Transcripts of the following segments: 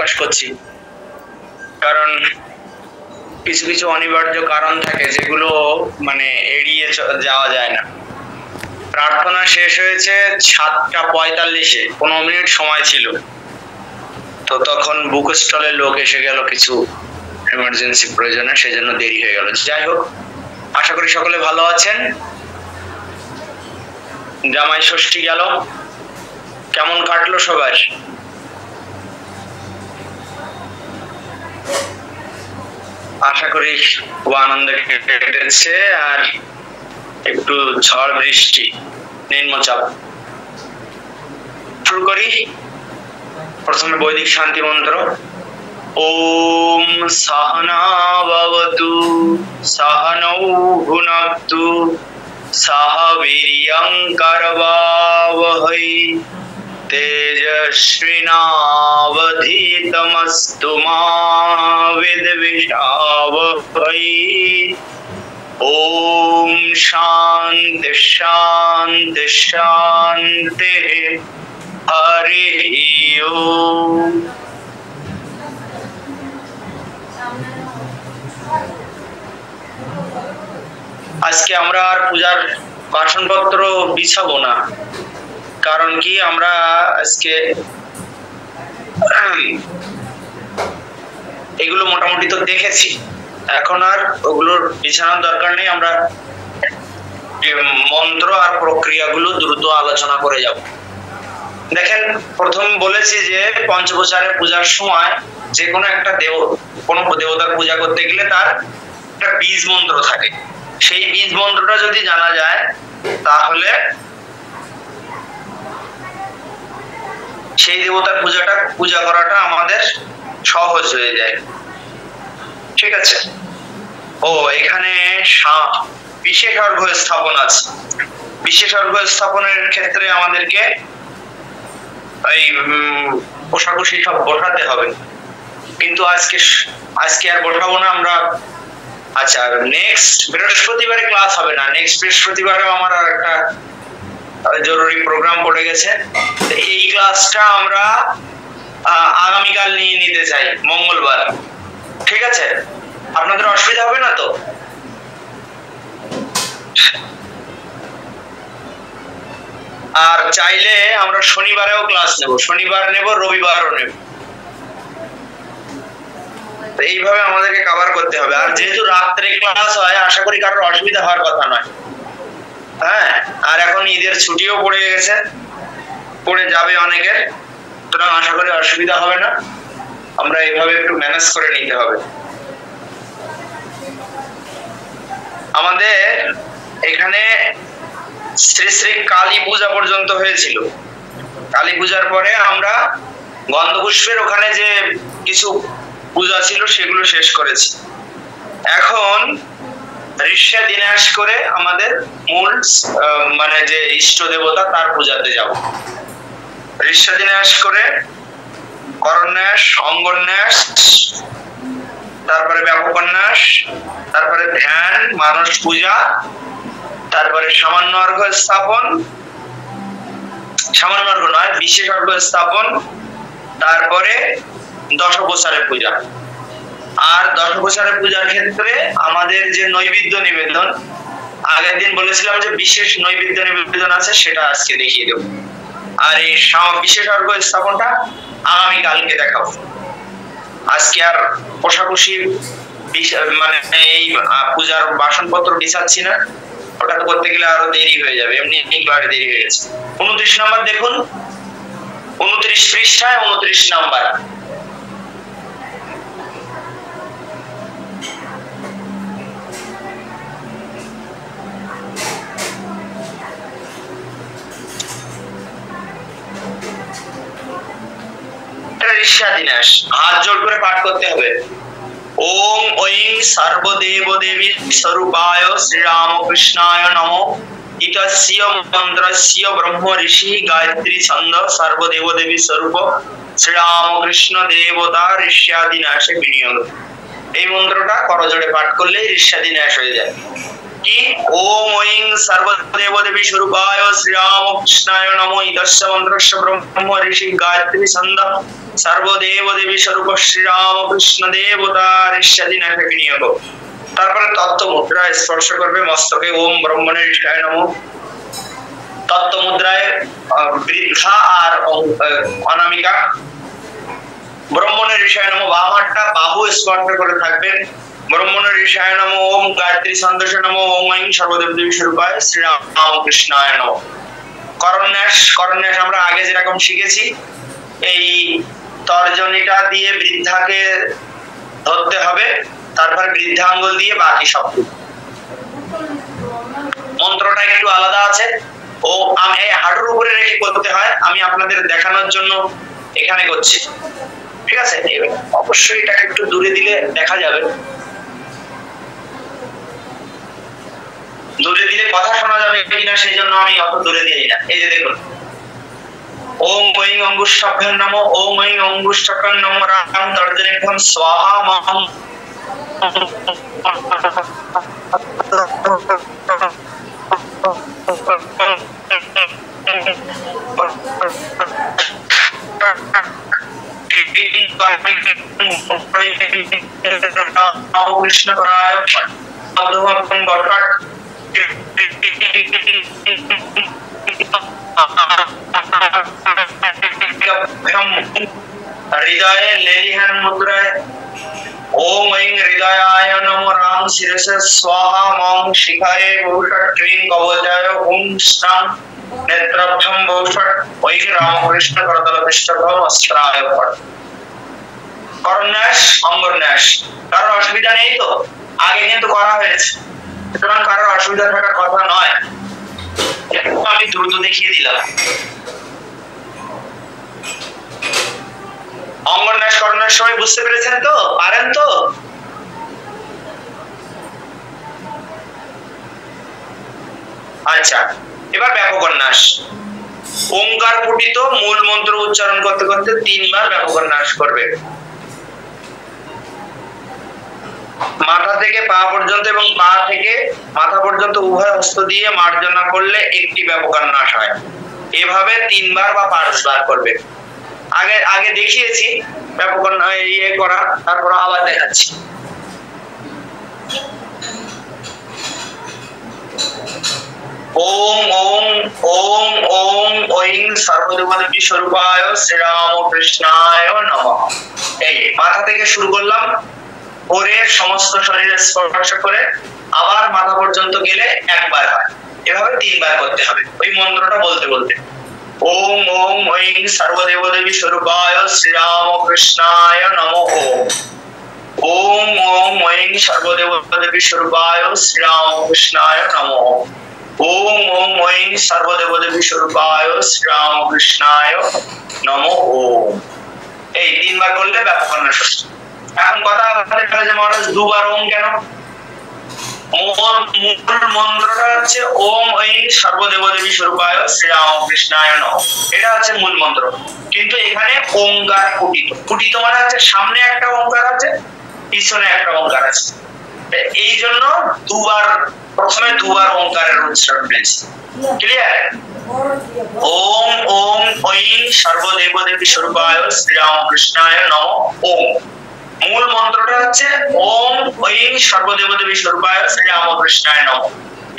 প্রকাশ করছি, কারণ কিছু কিছু অনিবার্য কারণ থাকে যেগুলো মানে এড়িয়ে যাওয়া যায় না। প্রার্থনা শেষ হয়েছে 7:45, 15 মিনিট সময় ছিল, তো তখন বুক স্টলের লোক এসে গেল কিছু এমার্জেন্সি প্রয়োজনে, সেজন্য দেরি হয়ে গেল। যাই হোক, আশা করি সকলে ভালো আছেন। জামাই ষষ্ঠী গেল, কেমন কাটলো সবার? আশা করি খুব আনন্দে কেটেছে। আর একটু ঝড় বৃষ্টি, নিম্নচাপ। শুরু করি। প্রথমে বৈদিক শান্তি মন্ত্র। ওম সহনা ভবতু সহনৌ ভুনক্তু সহ বীর্যং করবাবহৈ তেজস্বিনাবধীতমস্তু মা বিদ্বিষাবহৈ। ওম শান্তি শান্তি শান্তি। হরি ওম। আজকে আমরা আর পূজার বাসনপত্র বিছাবো না, কারণ কি আমরা আজকে এগুলো মোটামুটি তো দেখেছি, এখন আর ওগুলোর বিছানোর দরকার নেই। আমরা মন্ত্র আর প্রক্রিয়াগুলো দ্রুত আলোচনা করে যাব। দেখেন, প্রথম বলেছি যে পঞ্চপ্রচারের পূজার সময় যে কোনো একটা কোনো দেবতার পূজা করতে গেলে তার একটা বীজ মন্ত্র থাকে। সেই বীজ মন্ত্রটা যদি জানা যায় তাহলে সেই দেবতার পূজা করাটা আমাদের সহজ হয়ে যায়। ঠিক আছে? ও, এখানে বিশেষ অর্ঘ্য স্থাপন আছে। বিশেষ অর্ঘ্য স্থাপনের ক্ষেত্রে আমাদেরকে এই কোষাকুষি সব বসাতে হবে, কিন্তু আজকে আর বসাবো না আমরা। আচ্ছা, নেক্সট বৃহস্পতিবারে ক্লাস হবে না। নেক্সট বৃহস্পতিবারে আমার আর একটা জরুরি প্রোগ্রাম পড়ে গেছে। এই ক্লাসটা আমরা আগামীকাল নিয়ে নিতে চাই, মঙ্গলবার। ঠিক আছে? আপনাদের অসুবিধা হবে না তো? আর চাইলে আমরা শনিবারেও ক্লাস নেব, শনিবার নেব, রবিবারও নেব। এইভাবে আমাদেরকে কভার করতে হবে। আর যেহেতু রাত্রে ক্লাস হয়, আশা করি কারোর অসুবিধা হওয়ার কথা নয়। হ্যাঁ, আর এখন ঈদের ছুটিও পড়ে গেছে, পড়ে যাবে অনেকের, সুতরাং আশা করি অসুবিধা হবে না। আমরা এইভাবে একটু ম্যানেজ করে নিতে হবে। আমাদের এখানে শ্রী শ্রী কালী পূজা পর্যন্ত হয়েছিল। কালী পূজার পরে আমরা গন্ধপুষ্পের ওখানে যে কিছু পূজা ছিল সেগুলো শেষ করেছি। এখন ঋষ্যা দিনাশ করে আমাদের মূল মানে যে ইষ্ট দেবতা তার পূজাতে যাব। ঋষ্যা দিনাশ করে করন্যাস, অঙ্গন্যাস, তারপরে ব্যাপকন্যাস, তারপরে ধ্যান, মানস পূজা, তারপরে সামান্য অর্ঘ্য স্থাপন, সামান্য অর্ঘ্য নয়, বিশেষ অর্ঘ্য স্থাপন, তারপরে দশপ্রচারের পূজা। আর দশপ্রচারের পূজার ক্ষেত্রে আমাদের যে নৈবেদ্য নিবেদন, আগের দিন বলেছিলাম যে বিশেষ নৈবেদ্য নিবেদন আছে, সেটা আজকে দেখিয়ে দেব। আর এই বিশেষ অর্ঘ্য স্থাপনটা আগামীকালকে দেখাবো। আজকে আর কোষাকুষি মানে এই পূজার বাসনপত্র বিছাচ্ছি না, ওটা করতে গেলে আরো দেরি হয়ে যাবে, এমনি দেরি হয়ে গেছে। 29 নাম্বার দেখুন, 29 পৃষ্ঠায় 29 নাম্বার। ঋষ্যা দিনাশ, হাত জোর করে পাঠ করতে হবে। ওম ঐং সর্বদেব দেবী স্বরূপায় শ্রীরামকৃষ্ণায় নমো। ইতস্য মন্ত্রস্য ব্রহ্ম ঋষি গায়ত্রী ছন্দ সর্বদেব দেবী স্বরূপ শ্রীরামকৃষ্ণ দেবতা ঋষ্যাদিনাশে বিনিয়োগ। এই মন্ত্রটা করজোড়ে পাঠ করলে ঋষ্যাদি ন্যাস হয়ে যায়। কি? ওম ঐং সর্বদেব দেবী স্বরূপায় শ্রীরামকৃষ্ণায় নমো। ইতস্য মন্ত্রস্য ব্রহ্ম ঋষি গায়ত্রী ছন্দ সর্বদেব দেবী স্বরূপ শ্রীরামকৃষ্ণ দেবতা ঋষ্যাদি ন্যাস বিনিয়োগ। তারপরে তত্ত্ব মুদ্রায় স্পর্শ করবে মস্তকে। ওম ব্রহ্মণে ঋষায় নমো। তত্ত্ব মুদ্রায় বৃদ্ধা আর অনামিকা। ব্রহ্মণের ঋষায় নমো বাম হাতটা বাহু স্পর্শ করে থাকবেন। ব্রহ্মণের ঋষায় নমো। ওম গায়ত্রী ছন্দসে নমো। ওম ঐং সর্বদেব দেবী স্বরূপায় শ্রীরামকৃষ্ণায় নমো। করন্যাস, করন্যাস আমরা আগে যেরকম শিখেছি, এই তর্জনীটা দিয়ে বৃদ্ধাকে ধরতে হবে, তারপর বৃদ্ধাঙ্গুল দিয়ে বাকি সব। মন্ত্রটা একটু আলাদা আছে। ও আমি এই হাঁটুর উপরে রেখে করতে হয়, আমি আপনাদের দেখানোর জন্য এখানে করছি, ঠিক আছে? অবশ্যই এটাকে একটু দূরে দিলে দেখা যাবে, দূরে দিলে কথা শোনা যাবে কিনা সেই জন্য আমি অত দূরে দিই না। এই যে দেখুন, ওম ঐং অঙ্গুষ্ঠভ্যাং নমো। ওম ঐং অঙ্গুষ্ঠভ্যাং নমো রাম তর্জনীভ্যাং স্বাহা মহং কৃষ্ণ করায় হৃদয়ে লেলিহান মুদ্রায়। ওম ঐং হৃদয়ায় নমো রাম শিরসে স্বাহা মং শিখায়ে ভূষট ক্রিং কবচায় ওম স্নান নেত্রভ্যম ভূষট ঐং রামকৃষ্ণ করতল পৃষ্ঠভম অস্ত্রায় ফট। করন্যাস, অঙ্গন্যাস কারোর অসুবিধা নেই তো? আগে কিন্তু করা হয়েছে, সুতরাং কারোর অসুবিধা থাকার কথা নয়। আমি দ্রুত দেখিয়ে দিলাম। অঙ্গন্যাস করণের সময় বুঝতে পেরেছেন তো? পারেন তো? আচ্ছা, এবার ব্যাপকন্যাস। ওঙ্কার পুটিত মূল মন্ত্র উচ্চারণ করতে করতে 3 বার ব্যাপকন্যাস করবে। মাথা থেকে পা পর্যন্ত এবং পা থেকে মাথা পর্যন্ত উভয় হস্ত দিয়ে মার্জনা করলে একটি ব্যাপকন্যাস হয়। এভাবে 3 বার বা 5 বার করবে। আগে দেখিয়েছি ব্যাপকন্যাস ইয়ে করা, তারপর আবার দেখাচ্ছি। ওম ওম ওম ওম ঐং সর্বদেবদেবী স্বরূপায় শ্রীরামকৃষ্ণায় নমঃ। এই মাথা থেকে শুরু করলাম, করে সমস্ত শরীরে স্পর্শ করে আবার মাথা পর্যন্ত গেলে একবার হয়। এভাবে 3 বার করতে হবে ওই মন্ত্রটা বলতে বলতে। ওম ওম ঐং সর্বদেবদেবী স্বরূপায় শ্রীরামকৃষ্ণায় নমঃ। ওম ওম ঐং সর্বদেবদেবী স্বরূপায় শ্রীরামকৃষ্ণায় নমঃ। ওম ওম ঐং সর্বদেবদেবী স্বরূপায় শ্রীরামকৃষ্ণায় নমঃ। এই 3 বার করলে ব্যাপকন্যাস। এখন কথা আপনাদের কাছে যে মহারাজ 2 বার ওম কেন? মূল মন্ত্রটা হচ্ছে ওম ঐং সর্বদেবদেবী স্বরূপায় শ্রীরামকৃষ্ণায় নমঃ, এটা হচ্ছে মূল মন্ত্র। কিন্তু এখানে ওঙ্কার পুটিত। পুটিত মানে হচ্ছে সামনে একটা ওঙ্কার আছে, পিছনে একটা ওঙ্কার আছে, এই জন্য 2 বার, প্রথমে 2 বার ওঙ্কারের উচ্চারণ হয়েছে। ক্লিয়ার? ওম ওম ঐং সর্বদেবদেবী স্বরূপায় শ্রীরামকৃষ্ণায় নমঃ। ওম মূল মন্ত্রটা হচ্ছে ওম ঐং সর্বদেবদেবী স্বরূপায় শ্রীরামকৃষ্ণায় নমঃ।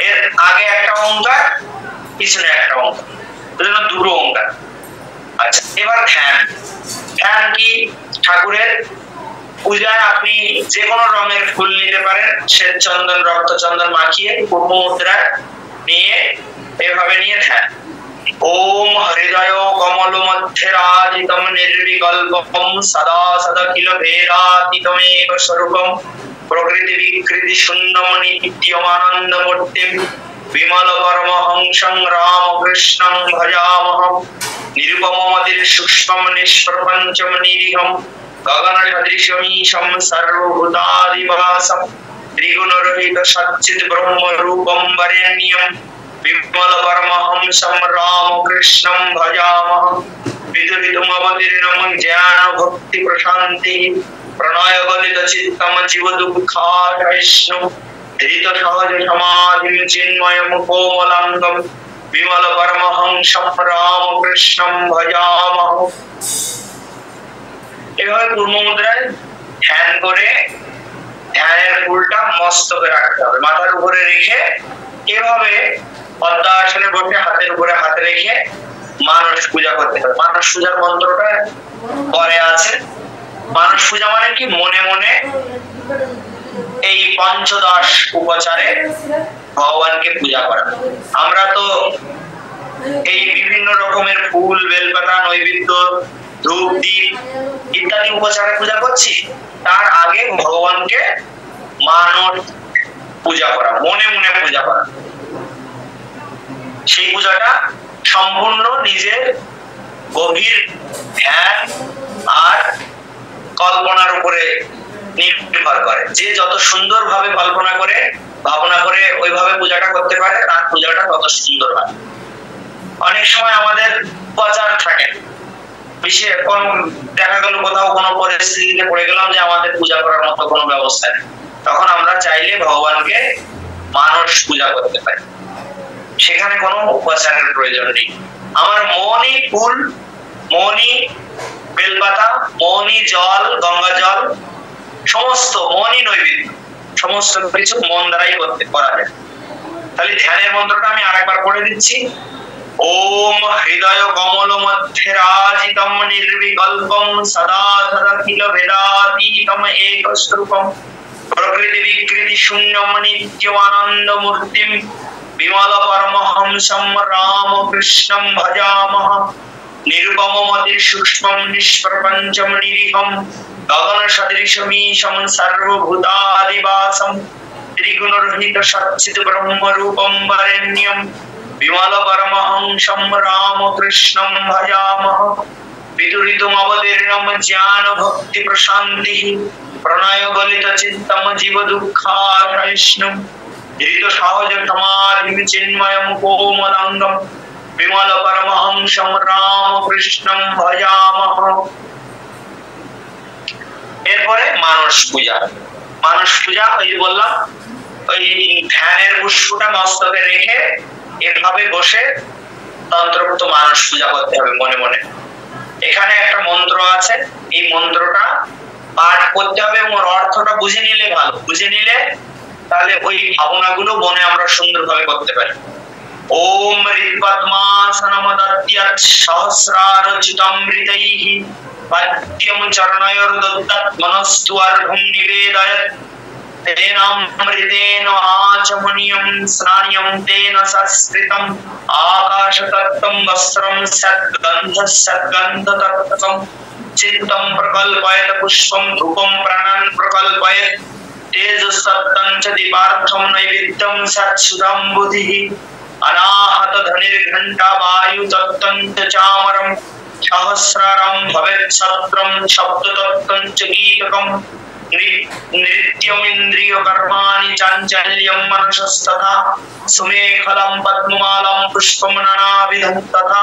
এর আগে একটা ওঙ্কার, পিছনে একটা ওঙ্কার, এজন্য 2 ওঙ্কার। আচ্ছা, এবার ধ্যান। ধ্যান কি? ঠাকুরের পূজায় আপনি যে কোনো রঙের ফুল নিতে পারেন, শ্বেত চন্দন, রক্ত চন্দন মাখিয়ে কুম্ভ মুদ্রায় নিয়ে এভাবে নিয়ে ধ্যান। ওম হৃদয় কমল মধ্যে রাজিতম নির্বিকল্পম সদা সদা কিল ভেরাতীতমেক স্বরূপম প্রকৃতি বিকৃতি শূন্যম নিত্যমানন্দ মূর্তিম বিমল পরমহংসং রামকৃষ্ণং ভজামহং নিরুপমমতির সূক্ষ্মম নিষ্প্রপঞ্চম নিরীহম গগনসদৃশমীশম সর্বভূতাদিবাসম ত্রিগুণরহিত সচ্চিৎ ব্রহ্ম রূপম বরেণ্যম বিমল পরমহংসং রামকৃষ্ণং ভজামহং বিদুরিতুমবতীর্ণং জ্ঞান ভক্তি প্রশান্তি প্রণয় গলিত চিত্তম জীব দুঃখাশয়ষ্ণু ধৃত সহজ সমাধিম চিন্ময়ম কোমলাঙ্গম বিমল পরমহংসম রামকৃষ্ণম ভজামহ। এভাবে পূর্ণ মুদ্রায় ধ্যান করে ধ্যানের ফুলটা মস্তকে রাখতে হবে, মাথার উপরে রেখে এভাবে পদ্মাসনে বসে হাতের উপরে হাত রেখে মানস পূজা করতে হবে। মানস পূজার মন্ত্রটা পরে আছে। মানস পূজা মানে কি? মনে মনে এই পঞ্চদশ উপচারে ভগবানকে পূজা করা। আমরা তো এই বিভিন্ন রকমের ফুল, বেলপাতা, নৈবেদ্য, ধূপ, দীপ ইত্যাদি উপচারে পূজা করছি। তার আগে ভগবানকে মানস পূজা করা, মনে মনে পূজা করা। সেই পূজাটা সম্পূর্ণ নিজের গভীর ধ্যান আর কল্পনার উপরে নির্ভর করে। যে যত সুন্দর ভাবে কল্পনা করে ভাবনা করে ওইভাবে পূজাটা করতে পারে, তার পূজাটা তত সুন্দর হয়। অনেক সময় আমাদের উপচার থাকে, বিশেষ কোন দেখা গেল কোথাও কোনো পরিস্থিতিতে পড়ে গেলাম যে আমাদের পূজা করার মতো কোনো ব্যবস্থা নেই, তখন আমরা চাইলে ভগবানকে মানস পূজা করতে পারি। সেখানে কোনো উপচারের প্রয়োজন নেই। আমার মনই ফুল, মনই বেলপাতা, মনই জল, গঙ্গা জল, সমস্ত মনই নৈবেদ্য, সমস্ত কিছু মন দ্বারাই করা যায়। তাহলে ধ্যানের মন্ত্রটা আমি আরেকবার পড়ে দিচ্ছি। ওম হৃদয় কমল মধ্যে রাজিতম নির্বিকল্পম সদা সদাখিল ভেদাতীতম একস্বরূপম প্রকৃতি বিকৃতি শূন্যম নিত্যমানন্দ মূর্তিম বিমল পরমহংসম রামকৃষ্ণম ভজামহ। নিরুপম মতির সূক্ষ্মম নিষ্প্রপঞ্চম নিরীহম গগন সদৃশমীশম সর্বভূতাদিবাসম ত্রিগুণরহিত সচ্চিৎ ব্রহ্ম রূপম বরেণ্যম বিমল পরমহংসম রামকৃষ্ণম ভজামহ। বিদুরিতুম অবতীর্ণম জ্ঞান ভক্তি প্রশান্তি প্রণয় গলিত চিত্তম জীব দুঃখাশয়ষ্ণু ধৃত সহজ সমাধিম চিন্ময়ম কোমলাঙ্গম বিমল পরমহংসম রামকৃষ্ণম ভজামহ। এরপরে মানস পূজা। মানস পূজা ওই বললাম, ওই ধ্যানের পুষ্পটা মস্তকে রেখে এভাবে বসে তন্ত্রোক্ত মানস পূজা করতে হবে মনে মনে। এখানে একটা মন্ত্র আছে, এই মন্ত্রটা পাঠ করতে হবে এবং অর্থটা বুঝে নিলে ভালো। বুঝে নিলে তাহলে ওই ভাবনাগুলো মনে আমরা সুন্দরভাবে করতে পারি। ওম ঋৎপদ্মাসনমদদ্যাৎ সহস্রারচিতমৃতৈঃ পদ্যম চরণয়োর্দত্তাৎ মনস্তু অর্ঘ্যং নিবেদয়ৎ তেনামৃতেন আচমনীয়ং স্নানিয়ং তেন সংস্কৃতম আকাশতত্ত্বং বস্ত্রং সদ্গন্ধতত্ত্বং চিত্তং প্রকল্পয়ত পুষ্পং ধূপং প্রাণান প্রকল্পয়ত তেজসত্তং চ দীপার্থং নৈবেদ্যং সৎসুধং বুধিঃ अनाहत धनिर्घंटा वायु तत्तं च चामरं सहस्रारं भवेत् सत्रं शब्दतत्तं च गीतकं नृत्यमिन्द्रिय कर्माणि चाञ्चल्यं मनसस्तथा सुमेखलं पद्ममालं पुष्पं नानाविधं तथा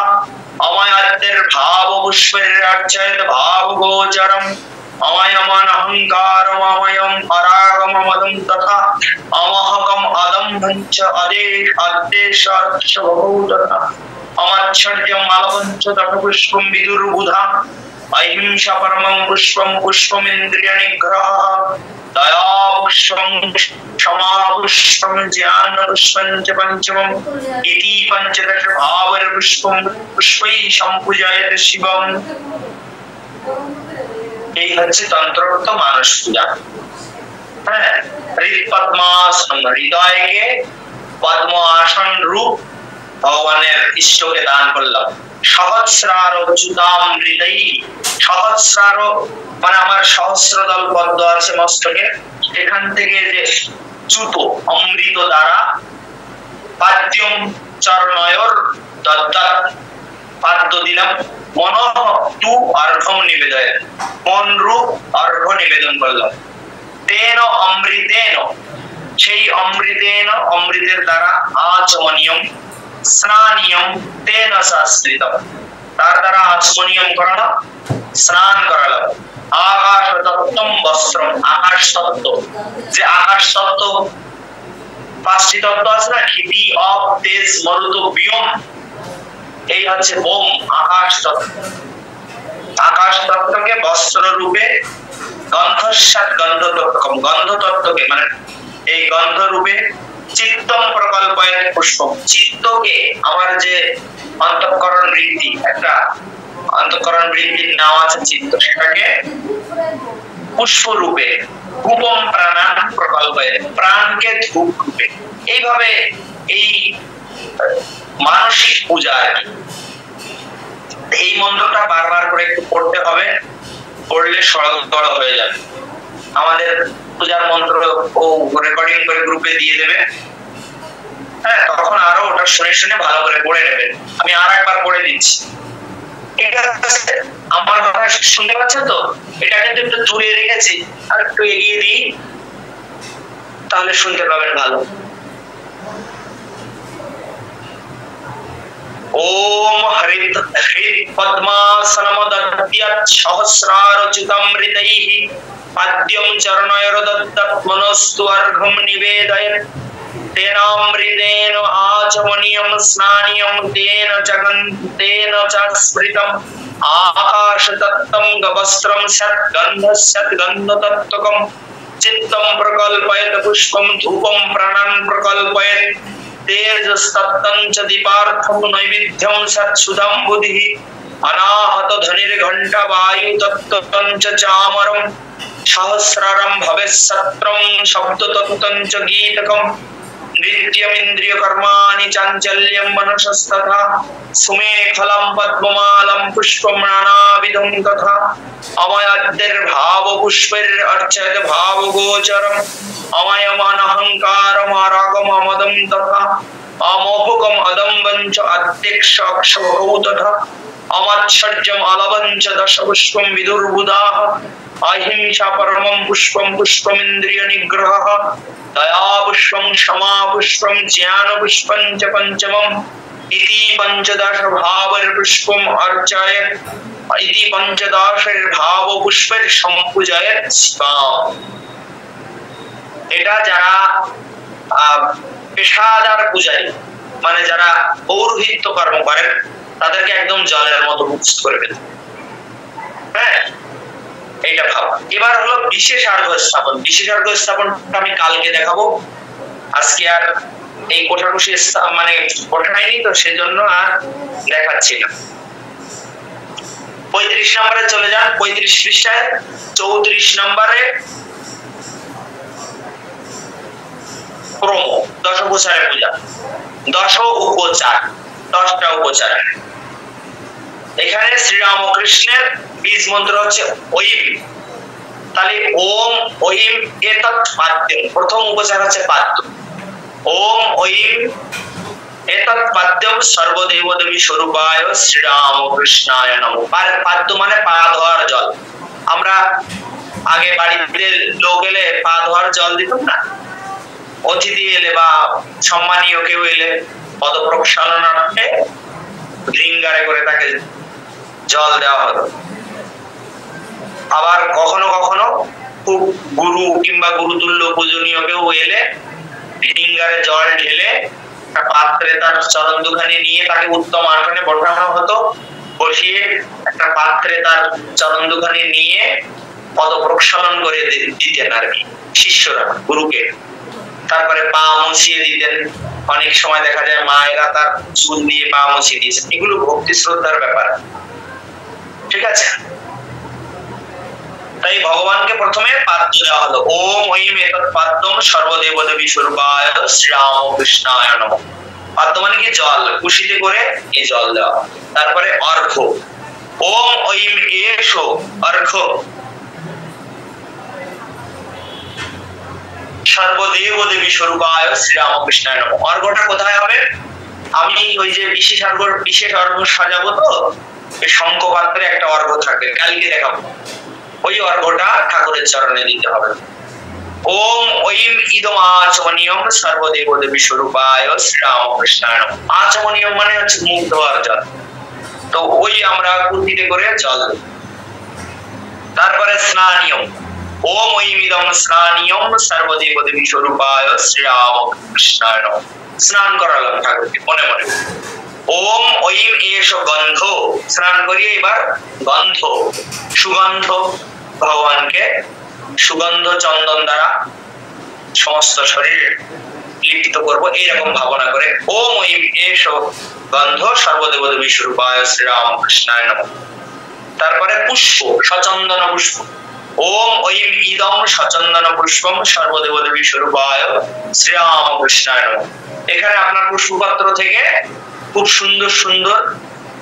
अमयद्भिर्भाव पुष्पैर्यर्चयत् भावगोचरम् अमयमन अहंकारम अमयम परागममदं तथा अमहकम अदम्भं च अदेश तथा अमच्छर्यं मालवं च तटपुष्पं विदुर्बुधा अहिंसा परमं पुष्पं पुष्पमिन्द्रिय निग्रहः दया पुष्पं क्षमा पुष्पं ज्ञान पुष्पं च पंचमम् इति पंचदश भावर पुष्पं पुष्पैः सम्पूजयत शिवम्। এই হচ্ছে তন্ত্রোক্ত মানস পূজা। হ্যাঁ, হৃৎপদ্মাসন, হৃদয়কে পদ্ম আসন রূপ ভগবানের ইষ্টকে দান করলাম। সহস্রার অচ্যুতামৃতৈঃ, সহস্রার মানে আমার সহস্রদল পদ্ম আছে মস্তকে, এখান থেকে যে চ্যুত অমৃত দ্বারা পাদ্যম চরণয়োর দদ্যাৎ পাদ্য দিলাম মনঃ তু অর্ঘ্যম নিবেদয়, মন রূপ অর্ঘ্য নিবেদন করলাম। তেন অমৃতেন, সেই অমৃতেন অমৃতের দ্বারা আচমনীয়ম স্নানিয়ম তেন সংস্কৃতম, তার দ্বারা আচমনীয়ম করালাম, স্নান করালাম। আকাশ তত্ত্বম বস্ত্রম, আকাশ তত্ত্ব, যে আকাশ তত্ত্ব পাঁচটি তত্ত্ব আছে না, ক্ষিতি অপ তেজ মরুত বিয়ম, এই হচ্ছে বোম আকাশ তত্ত্ব। আকাশ তত্ত্বকে বস্ত্র রূপে, গন্ধস্যাৎ গন্ধ তত্ত্বকম, গন্ধ তত্ত্বকে মানে এই গন্ধ রূপে, চিত্তম প্রকল্পয়ে পুষ্পম, চিত্তকে আমার যে অন্তঃকরণ বৃত্তি, একটা অন্তঃকরণ বৃত্তির নাম আছে চিত্ত, সেটাকে পুষ্প রূপে, ধূপম প্রাণান প্রকল্পয়ে, প্রাণকে ধূপ রূপে। এইভাবে এই মানসিক পূজা আর কি। এই মন্ত্রটা বারবার করে একটু পড়তে হবে, পড়লে সরল হয়ে যাবে। আমাদের পূজার মন্ত্র ও রেকর্ডিং করে গ্রুপে দিয়ে দেবে, হ্যাঁ, তখন আরো ওটা শুনে শুনে ভালো করে পড়ে নেবেন। আমি আর একবার পড়ে দিচ্ছি, ঠিক আছে? আমার কথা শুনতে পাচ্ছেন তো? এটা কিন্তু একটু দূরে রেখেছি, আর একটু এগিয়ে দিই, তাহলে শুনতে পাবেন ভালো। ओम हरित हरित पद्मासनमदद्यत् सहस्रारचितमृतैः पद्यं चरणयोर्दत्तमनस्तु अर्घं निवेदयत् तेनामृतेन आचमनीयं स्नानीयं तेन च स्मृतम् आकाशतत्तं गवस्त्रं सद्गन्धसद्गन्धतत्त्वकं चित्तं प्रकल्पयत् पुष्पं धूपं प्राणान् प्रकल्पयत् तेजस्तत्तं च दीपार्थं नैवेद्यं सत्सुधं बुधिः अनाहत धनिर्घण्टा वायु तत्त्वं च चामरं सहस्ररं भवेत्सत्रं शब्दतत्त्वं च गीतकं नृत्यमिन्द्रियकर्माणि चाञ्चल्यं मनसस्तथा सुमेखलं पद्ममालं पुष्पं नानाविधं तथा अमयाद्यर्भावपुष्पैरर्चयत् भावगोचरम् अमयमनहङ्कारमारागममदं तथा अमोहकम् अदम्बं च अध्यक्षाक्षभौ तथा अमत्सर्जम् अलवं च दशपुष्पं विदुर्बुधाः अहिंसा परमं पुष्पं पुष्पमिन्द्रियनिग्रहः दया पुष्पं क्षमा पुष्पं ज्ञान पुष्पं च पंचमम् इति पंचदश भावपुष्पम् अर्चयत् इति पंचदश भावपुष्पैः सम्पूजयत् शिवाम्। এটা যারা পেশাদার পূজারী, মানে যারা পৌরোহিত্য কর্ম করেন, তাদেরকে একদম জলের মতো মুক্ত করে ফেলতে, হ্যাঁ, এইটা ভাবা। এবার হলো বিশেষ আর্ঘ্য স্থাপন। বিশেষ আর্ঘ্য স্থাপনটা আমি কালকে দেখাবো, আজকে আর এই কোঠাকুশি মানে কোঠায়নি তো, সেজন্য আর দেখাচ্ছি না। 35 নম্বরে চলে যান, 35 পৃষ্ঠায় 34 নম্বরে প্রোমো, দশ উপচারের পূজা, দশ উপচার, 10টা উপচার। এখানে শ্রীরামকৃষ্ণের বীজ মন্ত্র হচ্ছে ঐম। তাহলে ওম ঐম এতৎ পাদ্যম, প্রথম উপচার হচ্ছে পাদ্য। ওম ঐম এতৎ পাদ্যম সর্বদেবদেবী স্বরূপায় শ্রীরামকৃষ্ণায় নমঃ। পাদ্য মানে পা ধোয়ার জল। আমরা আগে বাড়িতে লোক এলে পা ধোয়ার জল দিতাম না, অতিথি এলে বা সম্মানীয় কেউ এলে পদ প্রক্ষালনার্থে ড্রিঙ্গারে করে তাকে জল দেওয়া হতো। আবার কখনো কখনো খুব গুরু কিংবা গুরুতুল্য পূজনীয় কেউ এলে ড্রিঙ্গারে জল ঢেলে একটা পাত্রে তার চরণ দুখানি নিয়ে তাকে উত্তম আসনে বসানো হতো, বসিয়ে একটা পাত্রে তার চরণ দুখানি নিয়ে পদ প্রক্ষালন করে দিতেন আর কি শিষ্যরা গুরুকে। তারপরে পা মুছিয়ে দিতেন। অনেক সময় দেখা যায় মায়েরা তার চুল দিয়ে পা মুছিয়ে দিয়েছেন। এগুলো ভক্তি শ্রদ্ধার ব্যাপার, ঠিক আছে? তাই ভগবানকে প্রথমে পাদ্য দেওয়া হলো। ওম ঐম এতৎ পাদ্যম সর্বদেবদেবী স্বরূপায় শ্রীরামকৃষ্ণায় নমঃ। পাদ্য মানে কি জল, কুশিতে করে এই জল দেওয়া। তারপরে অর্ঘ্য, ওম ঐম এষো অর্ঘ্য সর্বদেবদেবী স্বরূপায় শ্রীরামকৃষ্ণায় নমঃ। অর্ঘ্যটা কোথায় হবে? আমি ওই যে বিশেষ অর্ঘ্য সাজাবো, তো এই শঙ্খ পাত্রে একটা অর্ঘ্য থাকবে, কালকে দেখাবো। ওই অর্ঘ্যটা ঠাকুরের চরণে দিতে হবে। ওম ঐম ইদম আচমনিয়ম সর্বদেবদেবী স্বরূপায় শ্রীরামকৃষ্ণায় নমঃ। আচমনিয়ম মানে হচ্ছে মুখ ধোয়ার জল, তো ওই আমরা কুটিতে করে জল। তারপরে স্নানিয়ম, ওম ঐমিদম স্নানিয়ম সর্বদেবদেবী স্বরূপায় শ্রীরামকৃষ্ণায় নমঃ। স্নান করালাম ঠাকুরকে মনে মনে। ওম ঐম এষ গন্ধ, স্নান করিয়ে এবার গন্ধ, সুগন্ধ, ভগবানকে সুগন্ধ চন্দন দ্বারা সমস্ত শরীর লিপিত করব, এইরকম ভাবনা করে ওম ঐম এষ গন্ধ সর্বদেবদেবী স্বরূপায় শ্রীরামকৃষ্ণায় নমঃ। তারপরে পুষ্প, সচন্দন পুষ্প, ওম ঐম ইদম সচন্দন পুষ্পম সর্বদেবদেবী স্বরূপায় শ্রীরামকৃষ্ণায় নমঃ। এখানে আপনার পুষ্পপাত্র থেকে খুব সুন্দর সুন্দর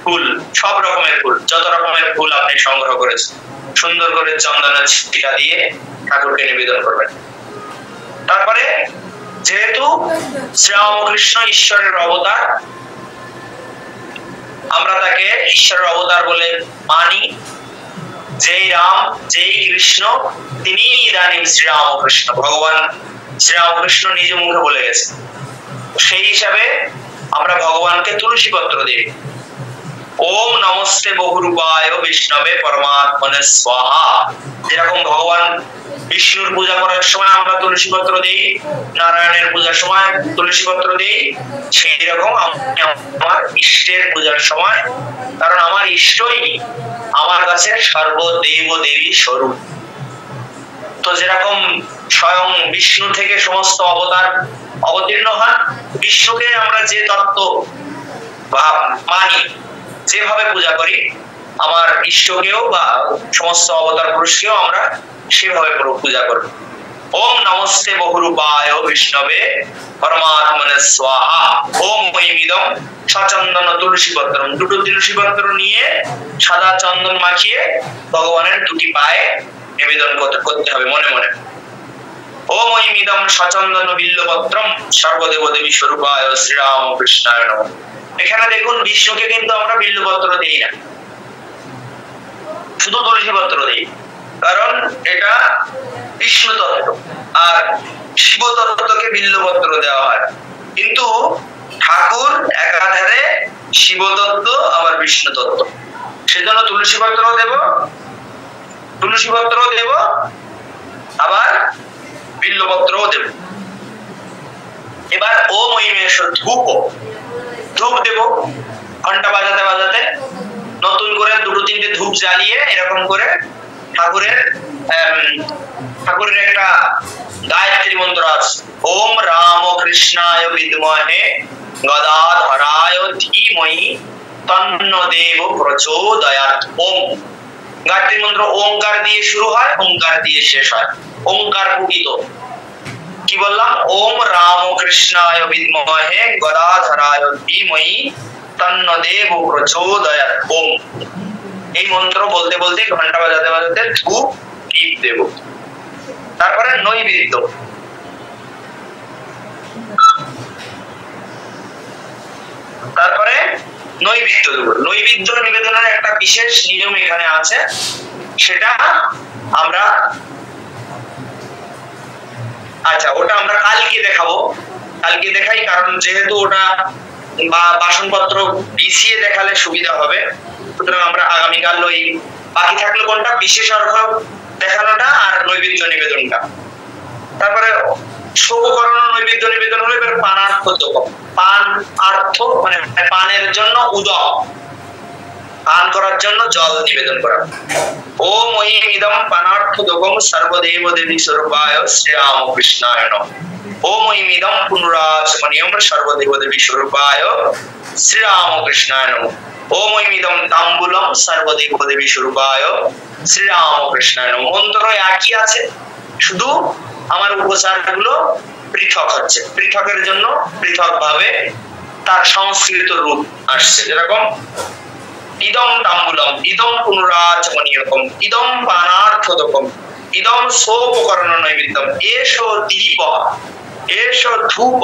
ফুল, সব রকমের ফুল, যত রকমের ফুল আপনি সংগ্রহ করেছেন সুন্দর করে চন্দনের ছিটা দিয়ে ঠাকুরকে নিবেদন করবেন। তারপরে যেহেতু শ্রীরামকৃষ্ণ ঈশ্বরের অবতার, আমরা তাকে ঈশ্বরের অবতার বলে মানি। যেই রাম যেই কৃষ্ণ তিনি ইদানিং শ্রীরামকৃষ্ণ, ভগবান শ্রীরামকৃষ্ণ নিজ মুখে বলে গেছে। সেই হিসাবে আমরা ভগবানকে তুলসী পত্র দিই। ওম নমস্তে বহুরূপায় বিষ্ণবে পরমাত্মনে স্বাহা। যেরকম ভগবান বিষ্ণুর পূজা করার সময় আমরা তুলসী পত্র দিই, নারায়ণের পূজার সময় তুলসী পত্র দিই, সেই রকম আমার ইষ্টের পূজার সময়, কারণ আমার ইষ্টই আমার কাছে সর্বদেব দেবী স্বরূপ। তো যেরকম স্বয়ং বিষ্ণু থেকে সমস্ত অবতার অবতীর্ণ হন, বিষ্ণুকে আমরা যে তত্ত্ব মানি, যেভাবে পূজা করি, আমার ইষ্টকেও বা সমস্ত অবতার পুরুষকেও আমরা সেভাবে পূজা করব। ওম নমস্তে বহুরূপায় বিষ্ণবে পরমাত্মনে স্বাহা। ওম ঐমিদম সচন্দন তুলসী পত্র, দুটো তুলসী পত্র নিয়ে সাদা চন্দন মাখিয়ে ভগবানের দুটি পায়ে নিবেদন করতে হবে মনে মনে। ওম ঐমিদম সচন্দন বিল্লপত্রম সর্বদেবদেবী স্বরূপায় শ্রীরামকৃষ্ণায় নমঃ। এখানে দেখুন বিষ্ণুকে কিন্তু আমরা বিল্লপত্র দিই না, শুধু তুলসী পত্র দিই, কারণ এটা বিষ্ণু তত্ত্ব, আর শিব তত্ত্বকে বিল্লপত্র দেওয়া হয়। কিন্তু ঠাকুর একাধারে শিব তত্ত্ব আবার বিষ্ণু তত্ত্ব, সেজন্য তুলসী পত্র দেব, তুলসী পত্র দেব, আবার বিল্লপত্রও দেব। এবার ওম ঐমেশ ধূপ, ধূপ দেব ঘন্টা বাজাতে বাজাতে, নতুন করে দুটো তিনটে ধূপ জ্বালিয়ে এরকম করে ঠাকুরের একটা গায়ত্রী মন্ত্র আছে, ওম রাম কৃষ্ণায় বিদ্মহে গদাধরায় ধীমহি তন্নো দেব প্রচোদয়াৎ। ওম গায়ত্রী মন্ত্র ওঙ্কার দিয়ে শুরু হয়, ওঙ্কার দিয়ে শেষ হয়, ওঙ্কার পুটিত। কি বললাম? ওম রাম কৃষ্ণায় বিদ্মহে গদাধরায় ধীমহি তন্নো দেব প্রচোদয়াৎ। ওম, এই মন্ত্র বলতে বলতে ঘন্টা বাজাতে বাজাতে ধূপ দীপ দেব। তারপরে নৈবেদ্য, তারপরে নৈবেদ্য দেব। নৈবেদ্য নিবেদনের একটা বিশেষ নিয়ম এখানে আছে, সেটা আমরা ওটা আমরা কালকে দেখাবো, কালকে দেখাই, কারণ যেহেতু ওটা বাসনপত্র বিছিয়ে দেখালে সুবিধা হবে, সুতরাং আমরা আগামীকাল ওই বাকি থাকলো কোনটা, বিশেষ অর্ঘ দেখানোটা আর নৈবেদ্য নিবেদনটা। তারপরে শোককরণ নৈবেদ্য নিবেদন হলো এবার পানার্থ, পান আর্থ মানে পানের জন্য উদক, পান করার জন্য জল নিবেদন করা। ওম ঐমিদম পানার্থ দোকম সর্বদেব দেবী স্বরূপায় শ্রীরামকৃষ্ণায় নমঃ। ওম ঐমিদম পুনরাচমনিয়ম সর্বদেব দেবী স্বরূপায় শ্রীরামকৃষ্ণায় নমঃ। ওম ঐমিদম তাম্বুলম সর্বদেব দেবী স্বরূপায় শ্রীরামকৃষ্ণায় নমঃ। মন্ত্র একই আছে, শুধু আমার উপচারগুলো পৃথক হচ্ছে, পৃথকের জন্য পৃথক ভাবে তার সংস্কৃত রূপ আসছে। যেরকম ইদম তাম্বুলম, ইদম পুনরাচমনিয়কম, ইদম পানার্থদকম, ইদম সোপকরণ নৈবেদ্যম, এষো দীপ, এষো ধূপ,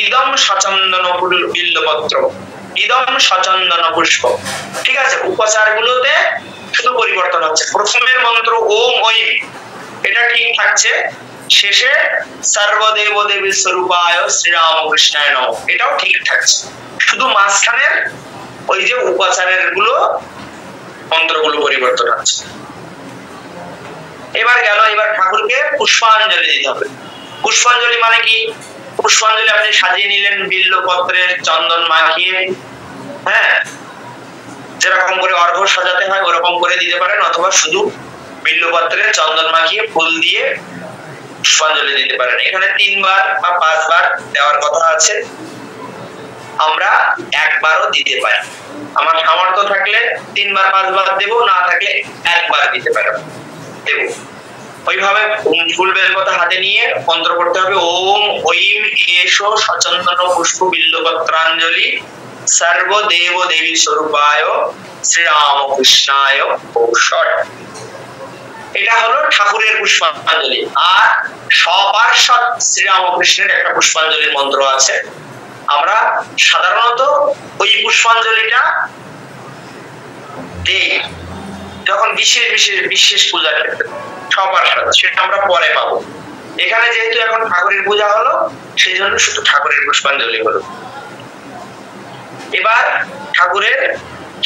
ইদম সচন্দন বিল্লপত্র, ইদম সচন্দন পুষ্প। ঠিক আছে, উপচারগুলোতে শুধু পরিবর্তন হচ্ছে। প্রথমের মন্ত্র ওম ঐম এটা ঠিক থাকছে, শেষে সর্বদেব দেবী স্বরূপায় শ্রীরামকৃষ্ণায় নমঃ এটাও ঠিক থাকছে, শুধু মাঝখানের ওই যে উপাচারের গুলো মন্ত্রগুলো পরিবর্তন হচ্ছে। এবার ঠাকুরকে পুষ্পাঞ্জলি দিতে হবে। পুষ্পাঞ্জলি মানে কি? পুষ্পাঞ্জলি আপনি সাজিয়ে নিলেন বিল্লপত্রের চন্দন মাখিয়ে, হ্যাঁ, যেরকম করে অর্ঘ্য সাজাতে হয় ওরকম করে দিতে পারেন, অথবা শুধু বিল্লপত্রের চন্দন মাখিয়ে ফুল দিয়ে পুষ্পাঞ্জলি দিতে পারেন। এখানে 3 বার বা 5 বার দেওয়ার কথা আছে, আমরা একবারও দিতে পারি। আমার সামর্থ্য থাকলে 3 বার 5 বার দেব, না থাকলে একবার দিতে পারব দেব। ওইভাবে ফুল বেলপাতা হাতে নিয়ে মন্ত্র পড়তে হবে, ওম ঐম এষো সচন্দন পুষ্প বিল্লপত্রাঞ্জলি সর্বদেব দেবী স্বরূপায় শ্রীরামকৃষ্ণায় ঔষধ। এটা হলো ঠাকুরের পুষ্পাঞ্জলি। আর সপার্ষদ শ্রীরামকৃষ্ণের একটা পুষ্পাঞ্জলির মন্ত্র আছে, আমরা সাধারণত ওই পুষ্পাঞ্জলিটা দেই যখন বিশেষ পূজার ক্ষেত্রে, সপার্ষদ, সেটা আমরা পরে পাবো। এখানে যেহেতু এখন ঠাকুরের পূজা হলো, সেই জন্য শুধু ঠাকুরের পুষ্পাঞ্জলি হলো। এবার ঠাকুরের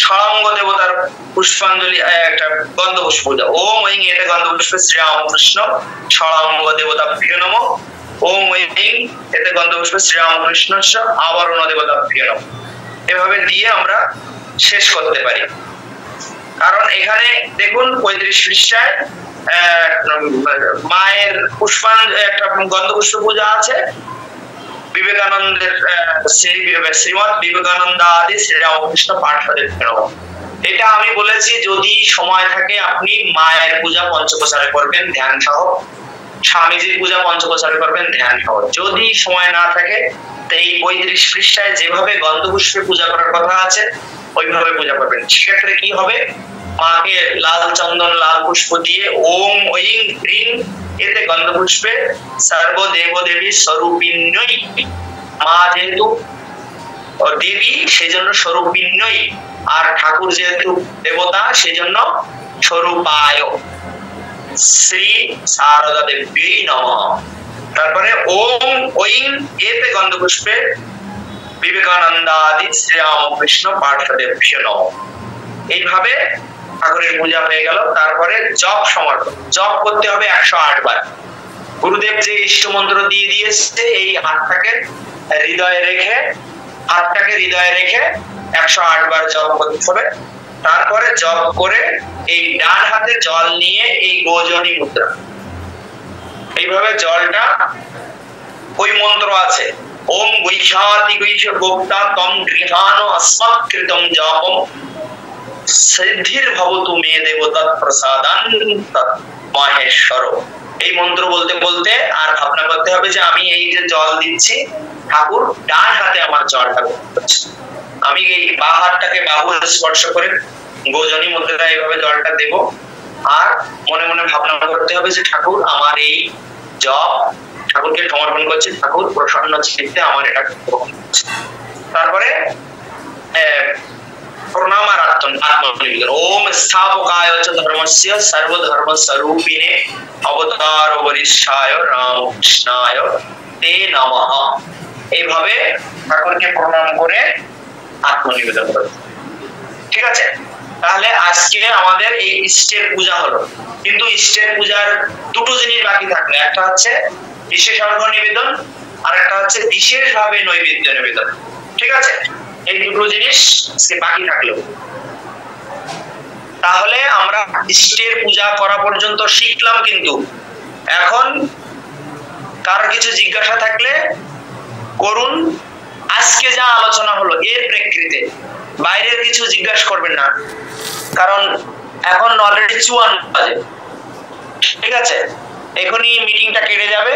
ষড়ঙ্গ দেবতার পুষ্পাঞ্জলি, একটা গন্ধপুষ্প পূজা। ওম ঐং, এটা গন্ধপুষ্প শ্রীরামকৃষ্ণ ষড়ঙ্গ দেবতা প্রিয় নম। ওম ঐং, এতে গন্ধপুষ্প শ্রীরামকৃষ্ণ আবরণ দেবতা প্রিয় নম। এভাবে দিয়ে আমরা শেষ করতে পারি। কারণ এখানে দেখুন 35 পৃষ্ঠায় মায়ের একটা গন্ধপুষ্প পূজা আছে, বিবেকানন্দের শ্রীমৎ বিবেকানন্দ আদি শ্রীরামকৃষ্ণ পাঠশাদের। এটা আমি বলেছি যদি সময় থাকে আপনি মায়ের পূজা পঞ্চপ্রচারে করবেন ধ্যান সহ, স্বামীজির পূজা পঞ্চপ্রচারে করবেন ধ্যান সহ। যদি সময় না থাকে তো এই 35 পৃষ্ঠায় যেভাবে গন্ধপুষ্পে পূজা করার কথা আছে ওইভাবে পূজা করবেন। সেক্ষেত্রে কি হবে, মাকে লাল চন্দন লাল পুষ্প দিয়ে ওম ঐং হ্রিং, এতে গন্ধপুষ্পে সর্বদেব দেবী স্বরূপিণ্যই, মা যেহেতু দেবী সেজন্য স্বরূপিণ্যই, আর ঠাকুর যেহেতু দেবতা সেজন্য স্বরূপায় শ্রী শারদা দেবী নমঃ। তারপরে ওম ঐং, এতে গন্ধপুষ্পে বিবেকানন্দ আদি শ্রীরামকৃষ্ণ পাঠশাদেভ্যো নমঃ। এইভাবে ঠাকুরের পূজা হয়ে গেল। তারপরে জপ সমর্পণ, জপ করতে হবে 108 বার। গুরুদেব যে ইষ্ট মন্ত্র দিয়ে দিয়েছে, এই হাতটাকে হৃদয়ে রেখে 108 বার জপ করতে হবে। তারপরে জপ করে এই ডান হাতে জল নিয়ে এই গোজনি মুদ্রা, এইভাবে জলটা, ওই মন্ত্র আছে ওম গৈষাতি গৈষ গোপ্তা তম গৃহান अस्मत्कृतं জাপম সিদ্ধির ভবতু মে দেবতা প্রসাদান মহেশ্বর। এই মন্ত্র বলতে বলতে আর ভাবনা করতে হবে যে আমি এই যে জল দিচ্ছি, ঠাকুর ডান হাতে আমার জলটা দিচ্ছে, আমি এই বাঁ হাতটাকে বাহু স্পর্শ করে গোজনি মুদ্রা এইভাবে জলটা দেব। আর মনে মনে ভাবনা করতে হবে যে ঠাকুর আমার এই জপ ঠাকুরকে সমর্পণ করছি, ঠাকুর প্রসন্ন চিত্তে আমার এটা গ্রহণ করছে। তারপরে প্রণাম আর আত্মনিবেদন। ওম স্থাপকায় চ ধর্মস্য সর্বধর্ম স্বরূপিণে অবতার বরিষ্ঠায় রামকৃষ্ণায় তে নমঃ। এইভাবে ঠাকুরকে প্রণাম করে আত্মনিবেদন করতে। ঠিক আছে, তাহলে আজকে আমাদের এই ইষ্টের পূজা হলো, কিন্তু ইষ্টের পূজার দুটো জিনিস বাকি থাকলো। একটা হচ্ছে বিশেষ অর্ঘ্য নিবেদন, আর একটা হচ্ছে বিশেষভাবে নৈবেদ্য নিবেদন। ঠিক আছে, এই দুটো জিনিস বাকি থাকলো। তাহলে আমরা ইষ্টের পূজা করা পর্যন্ত শিখলাম, কিন্তু এখন কারো কিছু জিজ্ঞাসা থাকলে করুন। আজকে যা আলোচনা হলো এর প্রেক্ষিতে বাইরের কিছু জিজ্ঞাসা করবেন না, কারণ এখন অলরেডি 54 বাজে। ঠিক আছে, এখনই মিটিংটা কেটে যাবে।